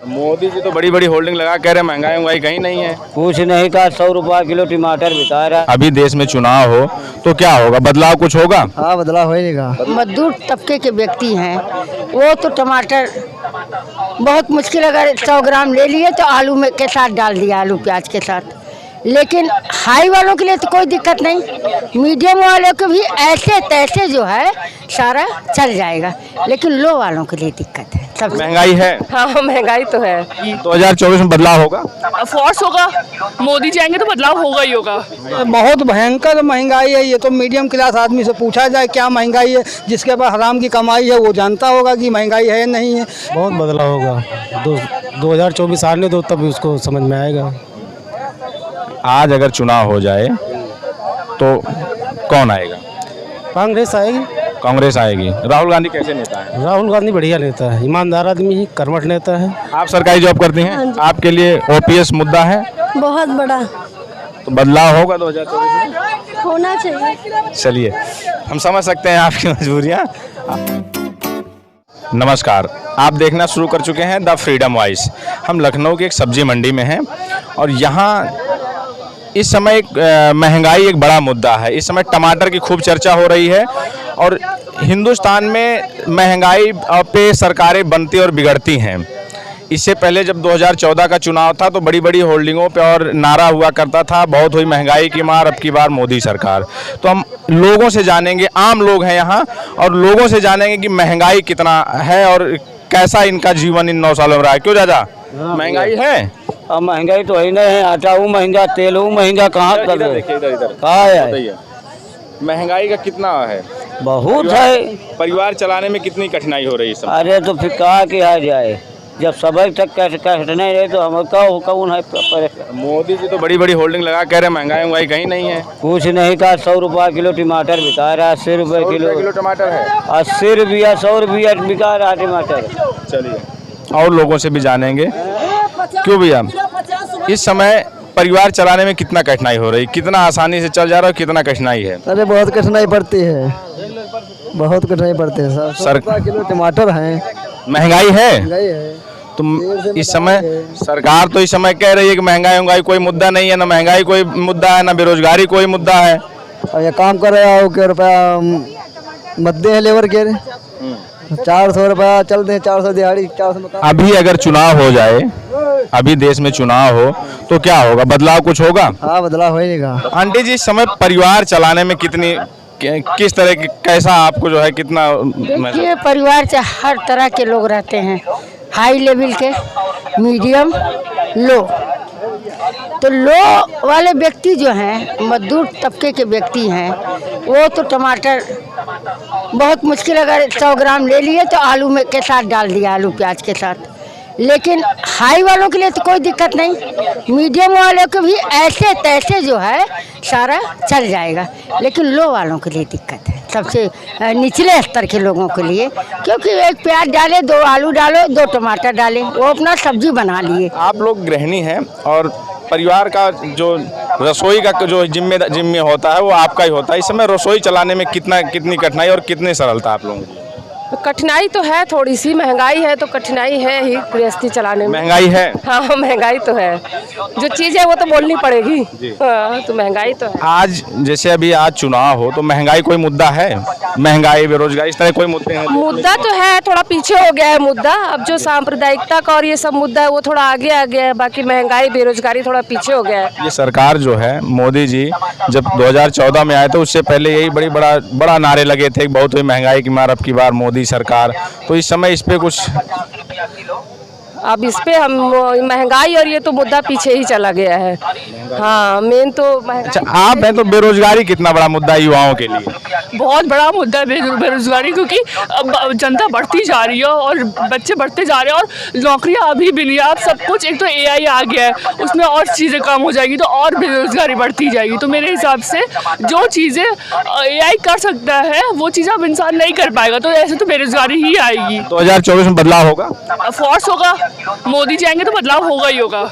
मोदी जी तो बड़ी बड़ी होल्डिंग लगा कह रहे महंगाई उंगाई कहीं नहीं है। कुछ नहीं का 100 रुपया किलो टमाटर बिका रहा है। अभी देश में चुनाव हो तो क्या होगा, बदलाव कुछ होगा? हाँ बदलाव होएगा। मजदूर तबके के व्यक्ति हैं वो तो टमाटर बहुत मुश्किल, अगर 100 ग्राम ले लिए तो आलू में के साथ डाल दिया, आलू प्याज के साथ। लेकिन हाई वालों के लिए तो कोई दिक्कत नहीं, मीडियम वालों को भी ऐसे तैसे जो है सारा चल जाएगा, लेकिन लो वालों के लिए दिक्कत है। सब महंगाई है। हाँ महंगाई तो है। 2024 में बदलाव होगा? फोर्स होगा, मोदी जाएंगे तो बदलाव होगा ही होगा। बहुत भयंकर महंगाई है। ये तो मीडियम क्लास आदमी से पूछा जाए क्या महंगाई है, जिसके पास हराम की कमाई है वो जानता होगा कि महंगाई है नहीं है। बहुत बदलाव होगा। 2024 आने दो तब उसको समझ में आएगा। आज अगर चुनाव हो जाए तो कौन आएगा? कांग्रेस आएगी। कांग्रेस आएगी। राहुल गांधी कैसे नेता है? राहुल गांधी बढ़िया नेता है, ईमानदार आदमी है, कर्मठ नेता है। आप सरकारी जॉब करती हैं, आपके लिए ओपीएस मुद्दा है? बहुत बड़ा तो बदलाव होगा 2024 में? होना चाहिए। चलिए, हम समझ सकते हैं आपकी मजबूरियाँ। नमस्कार, आप देखना शुरू कर चुके हैं द फ्रीडम वॉइस। हम लखनऊ की एक सब्जी मंडी में हैं और यहाँ इस समय महंगाई एक बड़ा मुद्दा है। इस समय टमाटर की खूब चर्चा हो रही है और हिंदुस्तान में महंगाई पे सरकारें बनती और बिगड़ती हैं। इससे पहले जब 2014 का चुनाव था तो बड़ी बड़ी होल्डिंगों पे और नारा हुआ करता था, बहुत हुई महंगाई की मार, अब की बार मोदी सरकार। तो हम लोगों से जानेंगे, आम लोग हैं यहाँ, और लोगों से जानेंगे कि महंगाई कितना है और कैसा इनका जीवन इन 9 सालों में रहा है। क्यों दादा, महंगाई है? अब महंगाई तो है नहीं, आटा वो महंगा, तेल वो महंगा, कहाँ कर कहाँ है? महंगाई का कितना है? बहुत है। परिवार चलाने में कितनी कठिनाई हो रही है सब? अरे तो फिर कहा किया जाए, जब सब तक कैसे नहीं रहे तो हम कौन है परेशान। मोदी जी तो बड़ी बड़ी होल्डिंग लगा कह रहे महंगाई उंगाई कहीं नहीं है। कुछ नहीं का 100 रुपया किलो टमाटर बिका रहा है। 80 रुपये किलो टमाटर है। 80 रुपया 100 रुपया बिका रहा है टमाटर। चलिए और लोगों से भी जानेंगे। क्यों भैया, इस समय परिवार चलाने में कितना कठिनाई हो रही, कितना आसानी से चल जा रहा है, कितना कठिनाई है? अरे बहुत कठिनाई पड़ती है, बहुत कठिनाई पड़ती है। सर किलो टमाटर है, महंगाई है। तो इस समय सरकार तो इस समय कह रही है कि महंगाई उंगाई कोई मुद्दा नहीं है, ना महंगाई कोई मुद्दा है, ना बेरोजगारी कोई मुद्दा है। और ये काम कर रहे हो क्या रुपया मध्य है लेबर के 400 रुपया चलते हैं, 400 दिहाड़ी 400। अभी अगर चुनाव हो जाए, अभी देश में चुनाव हो तो क्या होगा, बदलाव कुछ होगा? हाँ बदलाव होएगा। आंटी जी, इस समय परिवार चलाने में किस तरह की, कैसा आपको जो है कितना? देखिए, परिवार से हर तरह के लोग रहते हैं, हाई लेवल के, मीडियम, लो। तो लो वाले व्यक्ति जो हैं, मजदूर तबके के व्यक्ति हैं, वो तो टमाटर बहुत मुश्किल, अगर 100 ग्राम ले लिए तो आलू में के साथ डाल दिया, आलू प्याज के साथ। लेकिन हाई वालों के लिए तो कोई दिक्कत नहीं, मीडियम वालों को भी ऐसे तैसे जो है सारा चल जाएगा, लेकिन लो वालों के लिए दिक्कत है, सबसे निचले स्तर के लोगों के लिए। क्योंकि एक प्याज डाले, 2 आलू डालो, 2 टमाटर डाले, वो अपना सब्जी बना लिए। आप लोग गृहिणी हैं और परिवार का जो रसोई का जो जिम्मे होता है वो आपका ही होता है। इस समय रसोई चलाने में कितनी कठिनाई और कितनी सरलता आप लोगों की? कठिनाई तो है, थोड़ी सी महंगाई है तो कठिनाई है ही गृहस्थी चलाने में। महंगाई है। हाँ महंगाई तो है, जो चीज़ है वो तो बोलनी पड़ेगी। हाँ, तो महंगाई तो है। आज जैसे अभी आज चुनाव हो तो महंगाई कोई मुद्दा है? महंगाई, बेरोजगारी, इस तरह कोई मुद्दे हैं? मुद्दा तो है, थोड़ा पीछे हो गया है मुद्दा। अब जो सांप्रदायिकता का और ये सब मुद्दा है वो थोड़ा आगे आ गया है, बाकी महंगाई बेरोजगारी थोड़ा पीछे हो गया है। ये सरकार जो है, मोदी जी जब 2014 में आए थे उससे पहले यही बड़ा नारे लगे थे, बहुत हुई महंगाई की मार, अब की बार मोदी सरकार। तो इस समय इस पे कुछ, अब इस पे हम महंगाई और ये तो मुद्दा पीछे ही चला गया है। हाँ मेन तो अच्छा, आप हैं तो बेरोजगारी कितना बड़ा मुद्दा है युवाओं के लिए? बहुत बड़ा मुद्दा है बेरोजगारी, क्योंकि अब जनता बढ़ती जा रही है और बच्चे बढ़ते जा रहे हैं और नौकरियां अभी भी नहीं है। अब सब कुछ, एक तो एआई आ गया है, उसमें और चीज़ें कम हो जाएगी तो और बेरोजगारी बढ़ती जाएगी। तो मेरे हिसाब से जो चीज़ें एआई कर सकता है वो चीज़ें अब इंसान नहीं कर पाएगा, तो ऐसे तो बेरोजगारी ही आएगी। 2024 में बदलाव होगा? फोर्स होगा, मोदी जी आएंगे तो बदलाव होगा ही होगा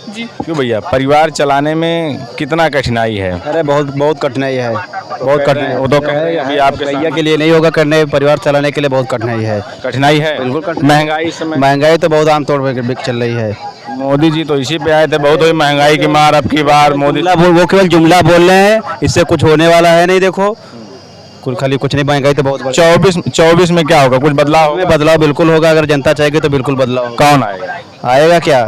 जी। क्यों भैया, परिवार चलाने में कितना कठिनाई है? अरे बहुत बहुत कठिनाई है, बहुत कठिनाई। वो तो कह रहे हैं अभी आपके भैया के लिए नहीं होगा करने, परिवार चलाने के लिए बहुत कठिनाई है। कठिनाई है, बिल्कुल। महंगाई इस समय, महंगाई तो बहुत आमतौर पर बिक चल रही है। मोदी जी तो इसी पे आए थे, बहुत हुई महंगाई की मार अब की बार मोदी। वो केवल जुमला बोल रहे हैं, इससे कुछ होने वाला है नहीं। देखो खाली कुछ नहीं, महंगाई तो बहुत। 24 में क्या होगा, कुछ बदलाव होगा? बदलाव बिल्कुल होगा, अगर जनता चाहेगी तो बिल्कुल बदलाव होगा। कौन आएगा? आएगा क्या,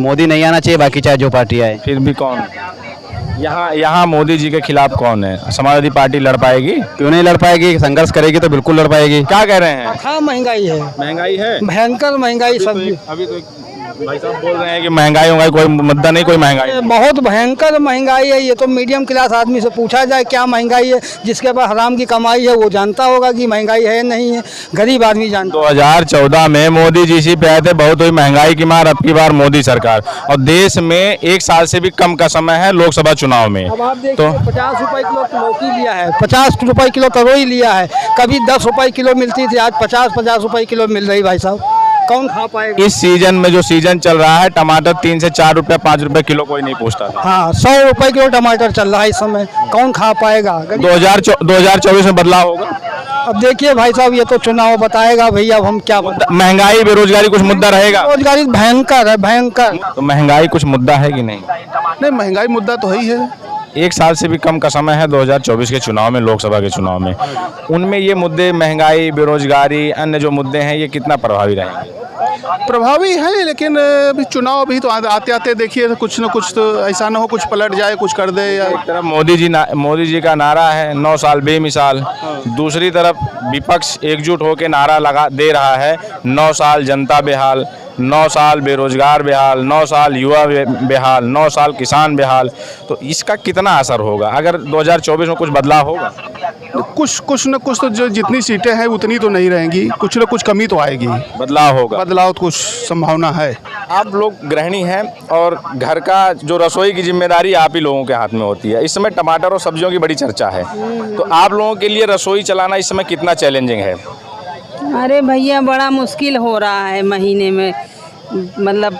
मोदी नहीं आना चाहिए, बाकी चाहे जो पार्टी आए। फिर भी कौन? यहाँ मोदी जी के खिलाफ कौन है? समाजवादी पार्टी लड़ पाएगी? क्यों नहीं लड़ पाएगी, संघर्ष करेगी तो बिल्कुल लड़ पाएगी। क्या कह रहे हैं? हाँ, महंगाई है, महंगाई है, भयंकर महंगाई। सब्जी अभी तो भाई साहब बोल रहे हैं कि महंगाई होगा, कोई मुद्दा नहीं, कोई महंगाई। बहुत भयंकर महंगाई है। ये तो मीडियम क्लास आदमी से पूछा जाए क्या महंगाई है, जिसके पास हराम की कमाई है वो जानता होगा कि महंगाई है नहीं है, गरीब आदमी जानता। 2014 में मोदी जी इसी पे आए थे, बहुत हुई महंगाई की मार, अब की बार मोदी सरकार। और देश में एक साल से भी कम का समय है लोकसभा चुनाव में। अब आप देखिए, 50 रुपए किलो लौकी लिया है, 50 रुपए किलो तरोई लिया है, कभी 10 रुपए किलो मिलती थी, आज 50 रुपए किलो मिल रही। भाई साहब, कौन खा पाएगा? इस सीजन में जो सीजन चल रहा है, टमाटर 3 से 4 रुपए 5 रुपए किलो कोई नहीं पूछता था। हाँ, 100 रुपए किलो टमाटर चल रहा है इस समय, कौन खा पाएगा? 2024 में बदलाव होगा। अब देखिए भाई साहब, ये तो चुनाव बताएगा भैया, अब हम क्या बताएं। महंगाई बेरोजगारी कुछ मुद्दा रहेगा? बेरोजगारी भयंकर है, भयंकर। तो महंगाई कुछ मुद्दा है कि नहीं? नहीं, महंगाई मुद्दा तो है ही है। एक साल से भी कम का समय है 2024 के चुनाव में, लोकसभा के चुनाव में। उनमें ये मुद्दे, महंगाई, बेरोजगारी, अन्य जो मुद्दे हैं, ये कितना प्रभावी रहेंगे? प्रभावी है, लेकिन अभी चुनाव भी तो आते आते देखिए कुछ न कुछ तो ऐसा ना हो कुछ पलट जाए, कुछ कर दे। या एक तरफ मोदी जी का नारा है 9 साल बेमिसाल, दूसरी तरफ विपक्ष एकजुट होकर नारा दे रहा है 9 साल जनता बेहाल, 9 साल बेरोजगार बेहाल, 9 साल युवा बेहाल, 9 साल किसान बेहाल। तो इसका कितना असर होगा अगर 2024 में कुछ बदलाव होगा? कुछ न कुछ तो जो जितनी सीटें हैं उतनी तो नहीं रहेंगी, कुछ न कुछ कमी तो आएगी। बदलाव होगा, बदलाव तो कुछ संभावना है। आप लोग गृहिणी हैं और घर का जो रसोई की जिम्मेदारी आप ही लोगों के हाथ में होती है। इस समय टमाटर और सब्जियों की बड़ी चर्चा है, तो आप लोगों के लिए रसोई चलाना इस समय कितना चैलेंजिंग है? अरे भैया, बड़ा मुश्किल हो रहा है महीने में, मतलब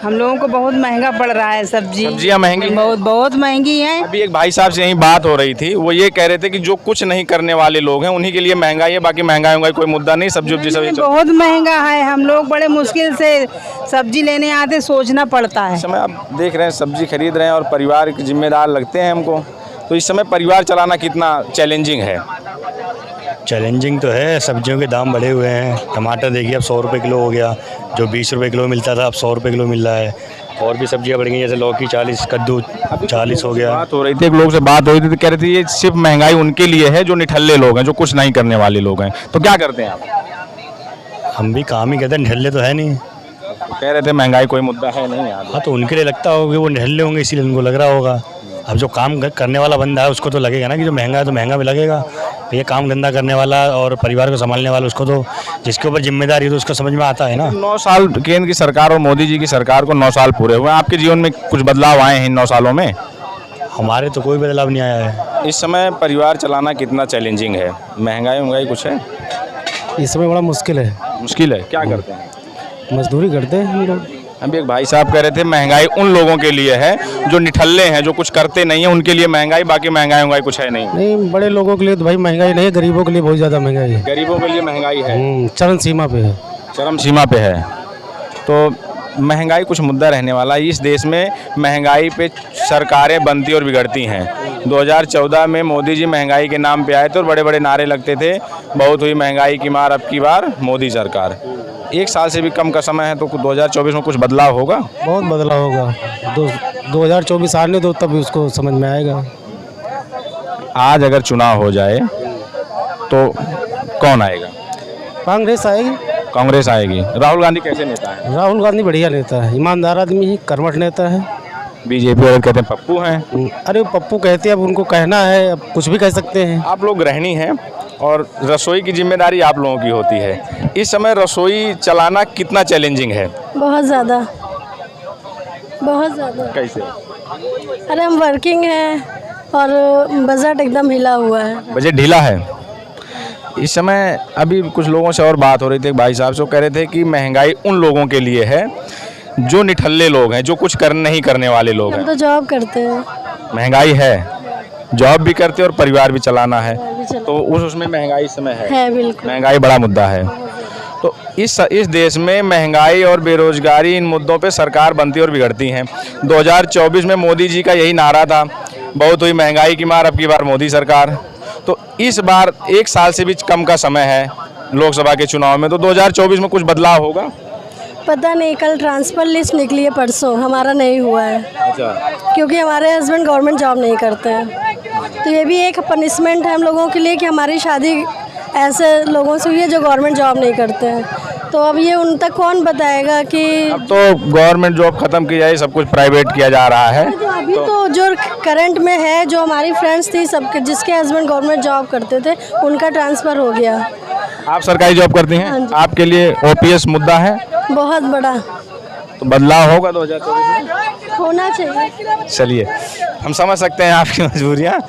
हम लोगों को बहुत महंगा पड़ रहा है। सब्जियां महंगी, बहुत महंगी हैं। अभी एक भाई साहब से यही बात हो रही थी, वो ये कह रहे थे कि जो कुछ नहीं करने वाले लोग हैं उन्हीं के लिए महंगाई है, बाकी महंगाई कोई मुद्दा नहीं। सब्जी सब बहुत महंगा है, हम लोग बड़े मुश्किल से सब्जी लेने आते, सोचना पड़ता है। इस समय आप देख रहे हैं सब्जी खरीद रहे हैं और परिवार के जिम्मेदार लगते हैं हमको, तो इस समय परिवार चलाना कितना चैलेंजिंग है? चैलेंजिंग तो है, सब्जियों के दाम बढ़े हुए हैं। टमाटर देखिए अब 100 रुपये किलो हो गया, जो 20 रुपये किलो मिलता था अब 100 रुपये किलो मिल रहा है। और भी सब्जियां बढ़ गई, जैसे लौकी 40, कद्दू 40 हो गया। बात हो रही थी, एक लोग से बात हो रही थी तो कह रहे थे ये सिर्फ महंगाई उनके लिए है जो निठल्ले लोग हैं, जो कुछ नहीं करने वाले लोग हैं। तो क्या करते हैं आप? हम भी काम ही कहते हैं, निठल्ले तो है नहीं। कह रहे थे महंगाई कोई मुद्दा है नहीं यार। हाँ, तो उनके लिए लगता होगा कि वो निठल्ले होंगे, इसीलिए उनको लग रहा होगा। अब जो काम करने वाला बंदा है उसको तो लगेगा ना कि जो महंगा है तो महंगा भी लगेगा। ये काम धंधा करने वाला और परिवार को संभालने वाला, उसको तो जिसके ऊपर जिम्मेदारी है तो उसको समझ में आता है ना। 9 साल केंद्र की सरकार और मोदी जी की सरकार को 9 साल पूरे हुए, आपके जीवन में कुछ बदलाव आए हैं इन 9 सालों में? हमारे तो कोई बदलाव नहीं आया है। इस समय परिवार चलाना कितना चैलेंजिंग है? महंगाई कुछ है इस समय बड़ा मुश्किल है। मुश्किल है, क्या करते हैं? मजदूरी करते हैं हम लोग। अभी एक भाई साहब कह रहे थे महंगाई उन लोगों के लिए है जो निठल्ले हैं, जो कुछ करते नहीं है, उनके लिए महंगाई, बाकी महंगाई कुछ है नहीं। नहीं, बड़े लोगों के लिए तो भाई महंगाई नहीं है, गरीबों के लिए बहुत ज़्यादा महंगाई है। गरीबों के लिए महंगाई है, चरम सीमा पे है। चरम सीमा पे है। तो महंगाई कुछ मुद्दा रहने वाला है इस देश में। महंगाई पे सरकारें बनती और बिगड़ती हैं। 2014 में मोदी जी महंगाई के नाम पे आए थे और बड़े बड़े नारे लगते थे, बहुत हुई महंगाई की मार, अब की बार मोदी सरकार। एक साल से भी कम का समय है, तो 2024 में कुछ बदलाव होगा? बहुत बदलाव होगा। 2024 आने दो, तब उसको समझ में आएगा। आज अगर चुनाव हो जाए तो कौन आएगा? कांग्रेस आएगी। कांग्रेस आएगी। राहुल गांधी कैसे नेता है? राहुल गांधी बढ़िया नेता है, ईमानदार आदमी है, कर्मठ नेता है। बीजेपी वाले कहते हैं पप्पू हैं। अरे पप्पू कहते हैं, अब उनको कहना है, अब कुछ भी कह सकते हैं। आप लोग गृहिणी हैं और रसोई की जिम्मेदारी आप लोगों की होती है। इस समय रसोई चलाना कितना चैलेंजिंग है? बहुत ज़्यादा, बहुत ज़्यादा। कैसे? अरे हम वर्किंग हैं और बजट एकदम हिला हुआ है। बजट ढीला है। इस समय अभी कुछ लोगों से और बात हो रही थी, एक भाई साहब से, वो कह रहे थे कि महंगाई उन लोगों के लिए है जो निठल्ले लोग हैं, जो कुछ नहीं करने वाले लोग हम हैं। तो जॉब करते हैं। महंगाई है, जॉब भी करते और परिवार भी चलाना है, तो उसमें महंगाई इस समय है, बिल्कुल। महंगाई बड़ा मुद्दा है। तो इस देश में महंगाई और बेरोजगारी, इन मुद्दों पे सरकार बनती और बिगड़ती हैं। 2024 में मोदी जी का यही नारा था, बहुत हुई महंगाई की मार, अब की बार मोदी सरकार। तो इस बार 1 साल से भी कम का समय है लोकसभा के चुनाव में, तो 2024 में कुछ बदलाव होगा? पता नहीं, कल ट्रांसफर लिस्ट निकली है परसों, हमारा नहीं हुआ है। अच्छा, क्योंकि हमारे हस्बैंड गवर्नमेंट जॉब नहीं करते हैं, तो ये भी एक पनिशमेंट है हम लोगों के लिए कि हमारी शादी ऐसे लोगों से हुई है जो गवर्नमेंट जॉब नहीं करते हैं। तो अब ये उन तक कौन बताएगा कि अब तो गवर्नमेंट जॉब खत्म की जाए, सब कुछ प्राइवेट किया जा रहा है। अभी तो जो करंट में है, जो हमारी फ्रेंड्स थी सबके जिसके हस्बैंड गवर्नमेंट जॉब करते थे, उनका ट्रांसफ़र हो गया। आप सरकारी जॉब करती हैं? हाँ जी। आपके लिए ओपीएस मुद्दा है? बहुत बड़ा तो बदलाव होगा 2024 में? होना चाहिए। चलिए, हम समझ सकते हैं आपकी मजबूरियाँ।